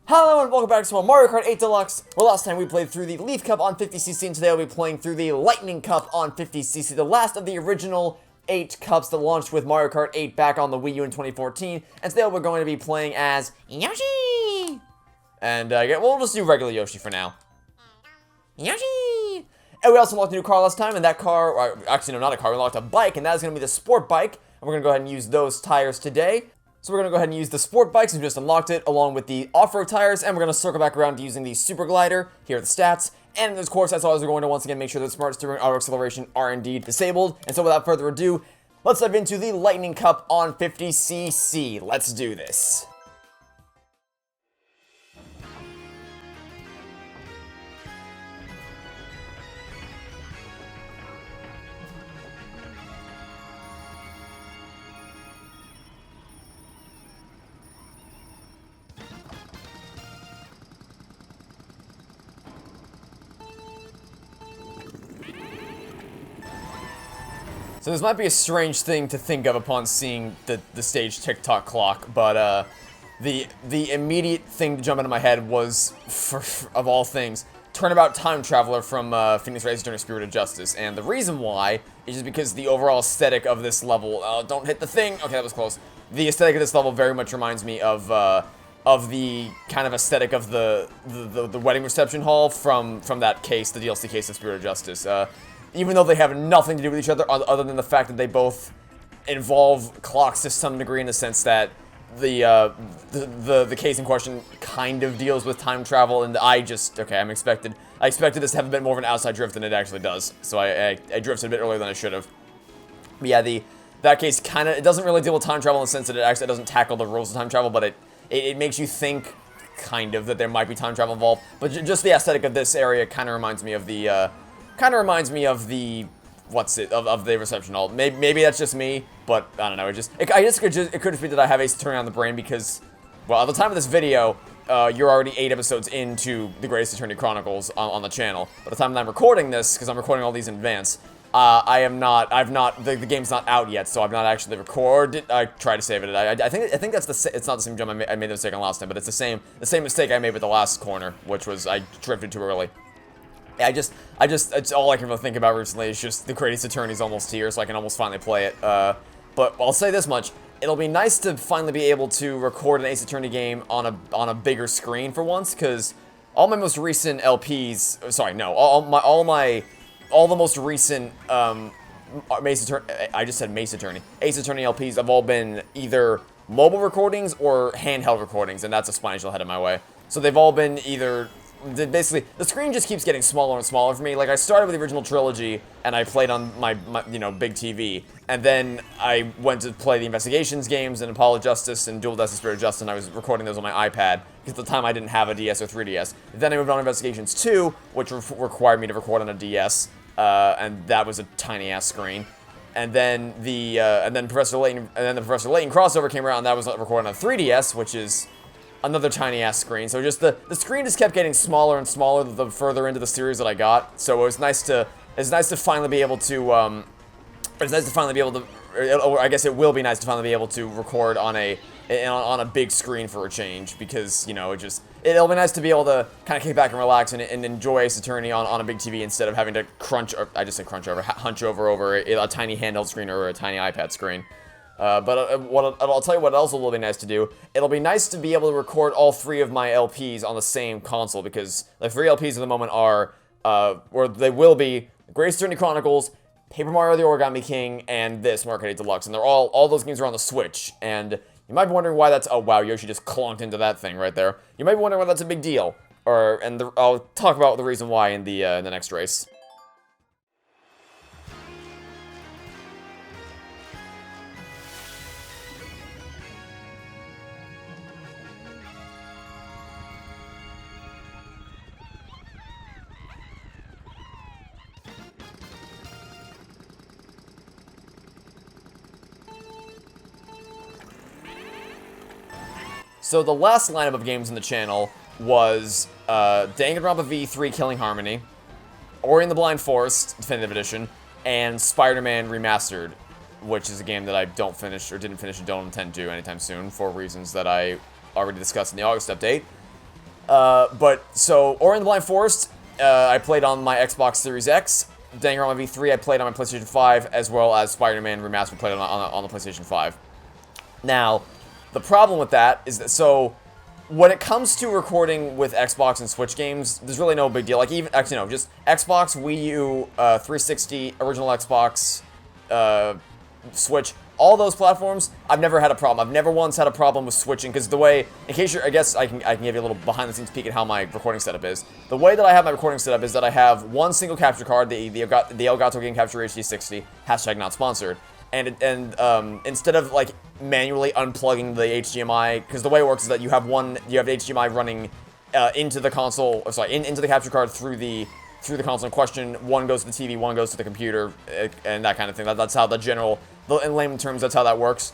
Hello and welcome back to Mario Kart 8 Deluxe, where last time we played through the Leaf Cup on 50cc, and today I'll be playing through the Lightning Cup on 50cc, the last of the original 8 cups that launched with Mario Kart 8 back on the Wii U in 2014, and today we're going to be playing as Yoshi! And, we'll just do regular Yoshi for now. Yoshi! And we also unlocked a new car last time, and that car, or actually no, not a car, we unlocked a bike, and that is going to be the Sport Bike, and we're going to go ahead and use those tires today. So we're going to go ahead and use the Sport Bike since we just unlocked it, along with the off-road tires, and we're going to circle back around to using the Super Glider. Here are the stats. And of course, as always, we're going to once again make sure that Smart Steering and Auto Acceleration are indeed disabled. And so without further ado, let's dive into the Lightning Cup on 50cc. Let's do this. So this might be a strange thing to think of upon seeing the stage tick-tock clock, but the immediate thing to jump into my head was, of all things, Turnabout Time Traveler from Phoenix Wright Ace Attorney Spirit of Justice. And the reason why is just because the overall aesthetic of this level, don't hit the thing, okay, that was close. The aesthetic of this level very much reminds me of the kind of aesthetic of the wedding reception hall from that case, the DLC case of Spirit of Justice. Even though they have nothing to do with each other, other than the fact that they both involve clocks to some degree, in the sense that the case in question kind of deals with time travel, and I expected this to have a bit more of an outside drift than it actually does, so I drifted a bit earlier than I should have. But yeah, that case it doesn't really deal with time travel in the sense that it actually doesn't tackle the rules of time travel, but it makes you think, kind of, that there might be time travel involved. But just the aesthetic of this area kind of reminds me of the of the reception hall. Maybe that's just me, but I don't know. It could just be that I have Ace Attorney on the brain because, well, at the time of this video, you're already 8 episodes into the Greatest Attorney Chronicles on the channel. By the time that I'm recording this, because I'm recording all these in advance, the game's not out yet, so I've not actually recorded. I tried to save it. I think it's not the same jump I made the mistake on last time, but it's the same mistake I made with the last corner, which was I drifted too early. It's all I can really think about recently is just the Greatest Attorney's almost here, so I can almost finally play it. But I'll say this much. It'll be nice to finally be able to record an Ace Attorney game on a bigger screen for once, because all my most recent LPs, sorry, no, all the most recent, Ace Attorney LPs have all been either mobile recordings or handheld recordings, and that's a exponential head of my way. So they've all been either... Basically, the screen just keeps getting smaller and smaller for me. Like, I started with the original trilogy, and I played on my big TV, and then I went to play the Investigations games, and Apollo Justice, and Dual Destiny Spirit of Justice, and I was recording those on my iPad, because at the time I didn't have a DS or 3DS. Then I moved on to Investigations 2, which required me to record on a DS, and that was a tiny-ass screen. And then the Professor Layton crossover came around, and that was recorded on a 3DS, which is another tiny-ass screen. So just the screen just kept getting smaller and smaller the further into the series that I got. So it was nice to finally be able to or I guess it will be nice to finally be able to record on a big screen for a change, because, you know, it'll be nice to be able to kind of kick back and relax and enjoy Ace Attorney on a big TV instead of having to hunch over a tiny handheld screen or a tiny iPad screen. But I'll tell you what else will be nice to do. It'll be nice to be able to record all 3 of my LPs on the same console, because the 3 LPs at the moment are, or they will be, Greatest Attorney Chronicles, Paper Mario the Origami King, and this, Mario Kart 8 Deluxe, and all those games are on the Switch, and you might be wondering why that's, oh wow, Yoshi just clonked into that thing right there. You might be wondering why that's a big deal, I'll talk about the reason why in the next race. So the last lineup of games in the channel was Danganronpa V3 Killing Harmony, Ori and the Blind Forest Definitive Edition, and Spider-Man Remastered, which is a game that I didn't finish and don't intend to anytime soon for reasons that I already discussed in the August update. So Ori and the Blind Forest, I played on my Xbox Series X. Danganronpa V3, I played on my PlayStation 5, as well as Spider-Man Remastered, played on the PlayStation 5. Now, the problem with that is that, so, when it comes to recording with Xbox and Switch games, there's really no big deal. Like, even, actually, no, just Xbox, Wii U, 360, original Xbox, Switch, all those platforms, I've never had a problem. I've never once had a problem with switching, because the way, in case you're, I guess I can give you a little behind-the-scenes peek at how my recording setup is. The way that I have my recording setup is that I have one single capture card, the Elgato Game Capture HD60, hashtag not sponsored, and instead of, like, manually unplugging the HDMI, because the way it works is that you have HDMI running into the console, or sorry, into the capture card through the console in question. One goes to the TV, one goes to the computer, and that kind of thing. That's how in layman terms, that's how that works.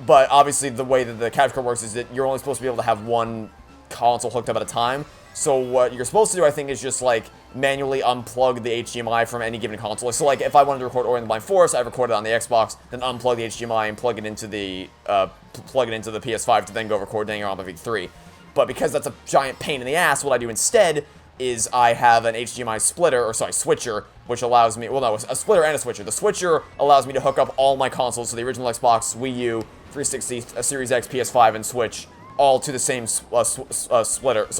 But obviously, the way that the capture card works is that you're only supposed to be able to have one console hooked up at a time. So what you're supposed to do, I think, is just, like, manually unplug the HDMI from any given console. So, like, if I wanted to record Ori and the Blind Forest, I record it on the Xbox, then unplug the HDMI and plug it into the PS5 to then go record Danganronpa V3. But because that's a giant pain in the ass, what I do instead is I have an HDMI switcher, which allows me, well, no, a splitter and a switcher. The switcher allows me to hook up all my consoles, so the original Xbox, Wii U, 360, Series X, PS5, and Switch, all to the same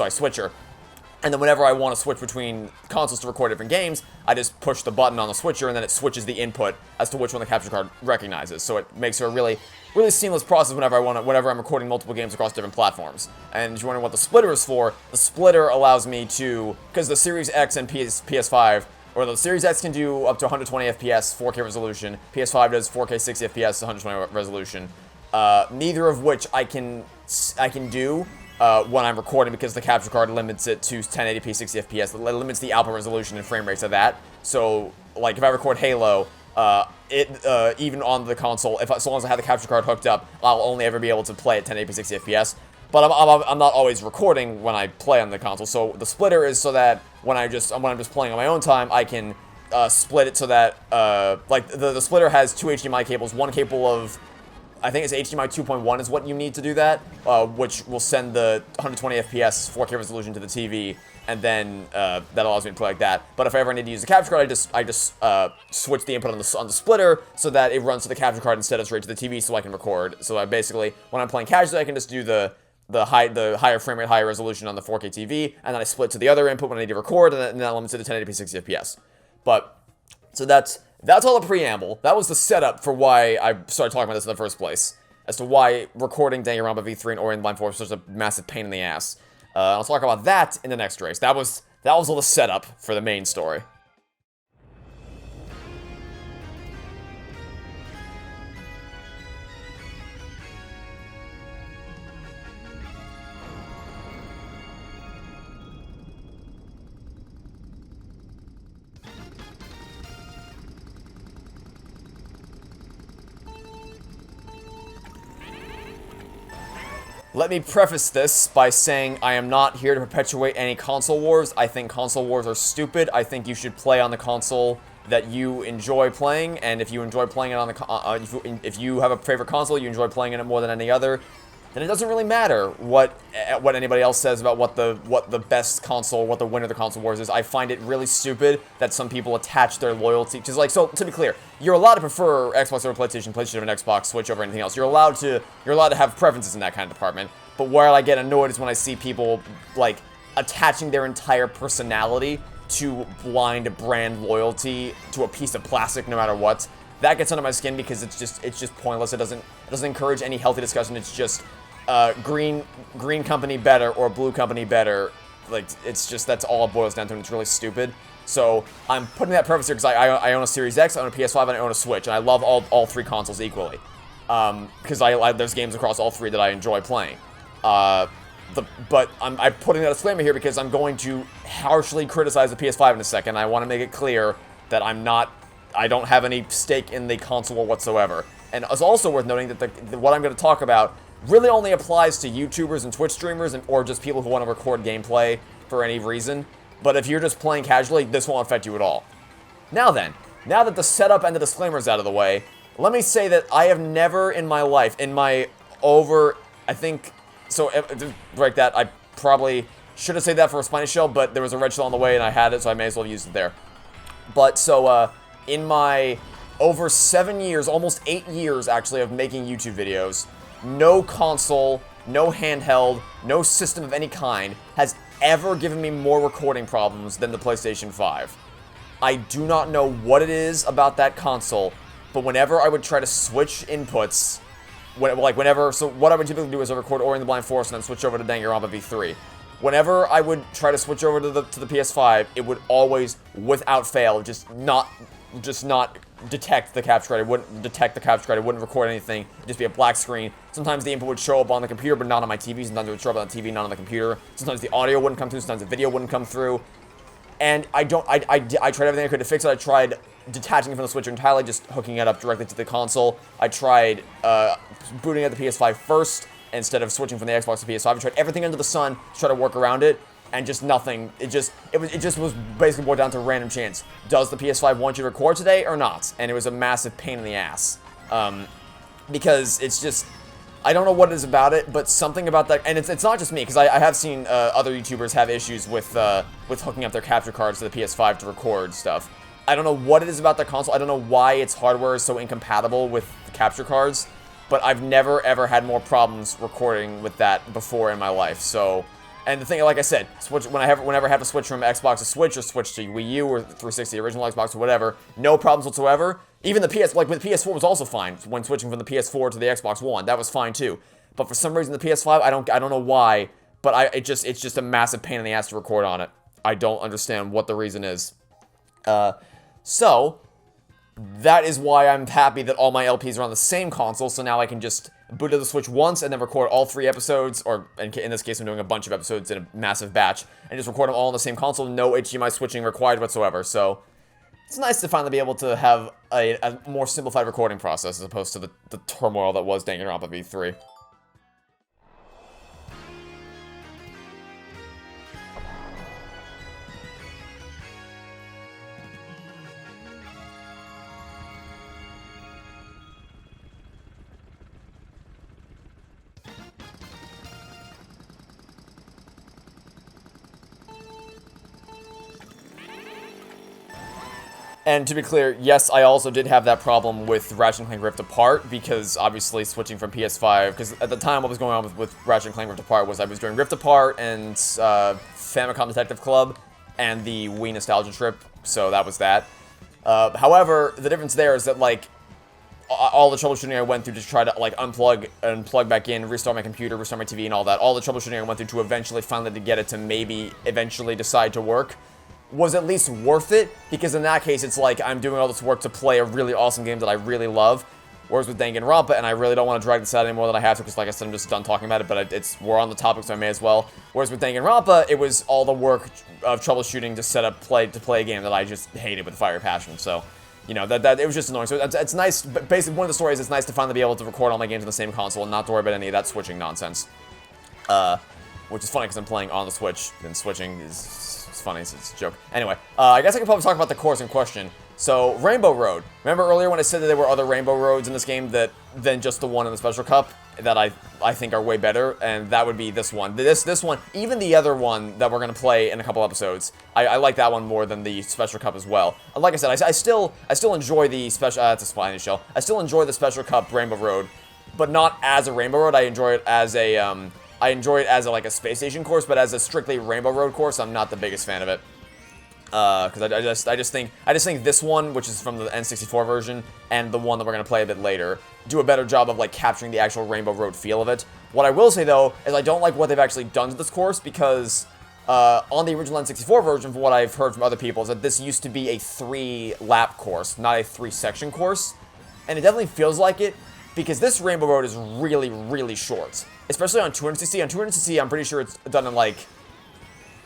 switcher. And then whenever I want to switch between consoles to record different games, I just push the button on the switcher, and then it switches the input as to which one the capture card recognizes. So it makes it a really, really seamless process whenever I'm recording multiple games across different platforms. And you're wondering what the splitter is for. The splitter allows me to, because the Series X and PS5, or the Series X can do up to 120 FPS, 4K resolution. PS5 does 4K 60 FPS, 120 resolution. Neither of which I can do when I'm recording, because the capture card limits it to 1080p 60 FPS. It limits the output resolution and frame rates of that. So, like, if I record Halo, even on the console, so long as I have the capture card hooked up, I'll only ever be able to play at 1080p 60 FPS. But I'm not always recording when I play on the console. So the splitter is so that when I'm just playing on my own time, I can split it so that like the splitter has two HDMI cables, one cable of, I think it's HDMI 2.1 is what you need to do that, which will send the 120 FPS 4K resolution to the TV, and then that allows me to play like that. But if I ever need to use the capture card, I just switch the input on the splitter so that it runs to the capture card instead of straight to the TV, so I can record. So I basically, when I'm playing casually, I can just do the higher frame rate, higher resolution on the 4K TV, and then I split to the other input when I need to record, and then that limits it to 1080p 60 FPS. But so that's all the preamble. That was the setup for why I started talking about this in the first place, as to why recording Danganronpa V3 and Ori and the Blind Forest was such a massive pain in the ass. I'll talk about that in the next race. That was all the setup for the main story. Let me preface this by saying I am not here to perpetuate any console wars. I think console wars are stupid. I think you should play on the console that you enjoy playing, and if you enjoy playing it on the if you have a favorite console, you enjoy playing it more than any other, then it doesn't really matter what anybody else says about what the best console, what the winner of the console wars is. I find it really stupid that some people attach their loyalty to, like, so to be clear, you're allowed to prefer Xbox over PlayStation, PlayStation over Xbox, Switch over anything else. You're allowed to have preferences in that kind of department. But where I get annoyed is when I see people, like, attaching their entire personality to blind brand loyalty to a piece of plastic no matter what. That gets under my skin because it's just pointless. It doesn't encourage any healthy discussion. It's just green company better or blue company better. Like, it's just, that's all it boils down to, and it's really stupid. So I'm putting that preface here because I own a Series X, I own a PS5, and I own a Switch, and I love all three consoles equally. Because there's games across all three that I enjoy playing. But I'm putting that disclaimer here because I'm going to harshly criticize the PS5 in a second. I want to make it clear that I don't have any stake in the console whatsoever. And it's also worth noting that what I'm going to talk about really only applies to YouTubers and Twitch streamers or just people who want to record gameplay for any reason. But if you're just playing casually, this won't affect you at all. Now that the setup and the disclaimer is out of the way, let me say that I have never in my life, I think, so, like that, I probably, Should have saved that for a spiny shell, but there was a red shell on the way and I had it, so I may as well use it there. But, so, in my over 7 years, almost 8 years, actually, of making YouTube videos, no console, no handheld, no system of any kind has ever given me more recording problems than the PlayStation 5. I do not know what it is about that console, but whenever I would try to switch inputs, so what I would typically do is I record Ori and the Blind Forest and then switch over to Danganronpa V3. Whenever I would try to switch over to the PS5, it would always, without fail, just not detect the capture card. It wouldn't detect the capture card. It wouldn't record anything. It'd just be a black screen. Sometimes the input would show up on the computer, but not on my TV. Sometimes it would show up on the TV, not on the computer. Sometimes the audio wouldn't come through. Sometimes the video wouldn't come through. And I tried everything I could to fix it. I tried detaching it from the Switch entirely, just hooking it up directly to the console. I tried booting at the PS5 first, instead of switching from the Xbox to PS5. I tried everything under the sun to try to work around it, and just nothing. It just was basically boiled down to random chance. Does the PS5 want you to record today or not? And it was a massive pain in the ass. Because it's just, I don't know what it is about it, but something about that, and it's not just me, because I have seen other YouTubers have issues with hooking up their capture cards to the PS5 to record stuff. I don't know what it is about the console. I don't know why its hardware is so incompatible with the capture cards. But I've never, ever had more problems recording with that before in my life. So, and the thing, like I said, whenever I have to switch from Xbox to Switch, or switch to Wii U, or 360, original Xbox, or whatever, no problems whatsoever. Even the with the PS4 was also fine when switching from the PS4 to the Xbox One. That was fine too. But for some reason, the PS5, I don't know why, but it's just a massive pain in the ass to record on it. I don't understand what the reason is. So, that is why I'm happy that all my LPs are on the same console, so now I can just boot to the Switch once and then record all 3 episodes, or in this case I'm doing a bunch of episodes in a massive batch, and just record them all on the same console, no HDMI switching required whatsoever, so it's nice to finally be able to have a more simplified recording process as opposed to the turmoil that was Danganronpa V3. And to be clear, yes, I also did have that problem with Ratchet & Clank Rift Apart, because obviously switching from PS5, because at the time what was going on with Ratchet & Clank Rift Apart was I was doing Rift Apart and Famicom Detective Club and the Wii Nostalgia Trip, so that was that. However, the difference there is that, like, all the troubleshooting I went through to try to, like, unplug and plug back in, restart my computer, restart my TV and all that, all the troubleshooting I went through to eventually finally to get it to maybe eventually decide to work, was at least worth it, because in that case, it's like I'm doing all this work to play a really awesome game that I really love, whereas with Danganronpa, and I really don't want to drag this out any more than I have to, because like I said, I'm just done talking about it, but we're on the topic, so I may as well. Whereas with Danganronpa, it was all the work of troubleshooting to set up to play a game that I just hated with fire passion, so, you know, that it was just annoying. So it's nice, basically one of the stories, it's nice to finally be able to record all my games on the same console and not to worry about any of that switching nonsense. Which is funny, because I'm playing on the Switch, and switching is... It's funny, it's a joke. Anyway, I guess I could probably talk about the course in question. So, Rainbow Road. Remember earlier when I said that there were other Rainbow Roads in this game than just the one in the Special Cup that I think are way better, and that would be this one. This one, even the other one that we're going to play in a couple episodes, I like that one more than the Special Cup as well. And like I said, I still enjoy the Special... it's a spiny shell. I still enjoy the Special Cup Rainbow Road, but not as a Rainbow Road. I enjoy it as a... like a space station course, but as a strictly Rainbow Road course, I'm not the biggest fan of it. Because I just think this one, which is from the N64 version, and the one that we're gonna play a bit later, do a better job of like capturing the actual Rainbow Road feel of it. What I will say though is I don't like what they've actually done to this course, because on the original N64 version, from what I've heard from other people, is that this used to be a 3-lap course, not a 3-section course, and it definitely feels like it, because this Rainbow Road is really, really short. Especially on 200cc. On 200cc, I'm pretty sure it's done in, like...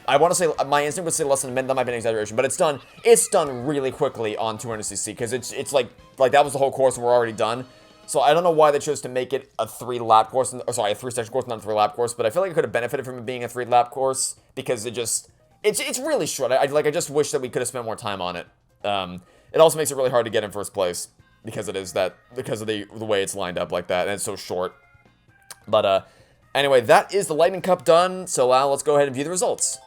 I want to say... My instinct would say less than a minute. That might be an exaggeration. But it's done really quickly on 200cc. Because it's like that was the whole course and we're already done. So I don't know why they chose to make it a 3-lap course. Or sorry, a 3-section course, not a 3-lap course. But I feel like it could have benefited from it being a 3-lap course. Because it just... It's really short. I just wish that we could have spent more time on it. It also makes it really hard to get in first place. Because of the way it's lined up like that. And it's so short. But, Anyway, that is the Lightning Cup done, so let's go ahead and view the results.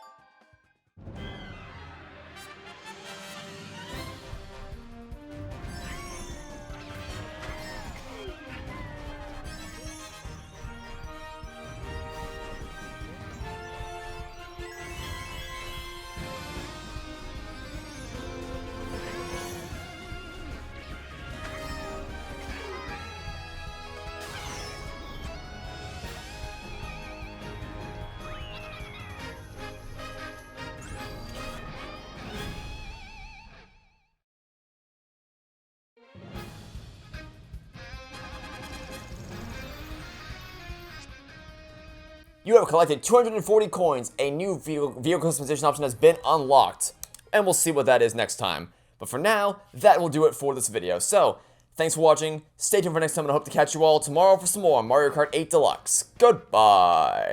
You have collected 240 coins. A new vehicle customization option has been unlocked. And we'll see what that is next time. But for now, that will do it for this video. So, thanks for watching. Stay tuned for next time, and I hope to catch you all tomorrow for some more Mario Kart 8 Deluxe. Goodbye.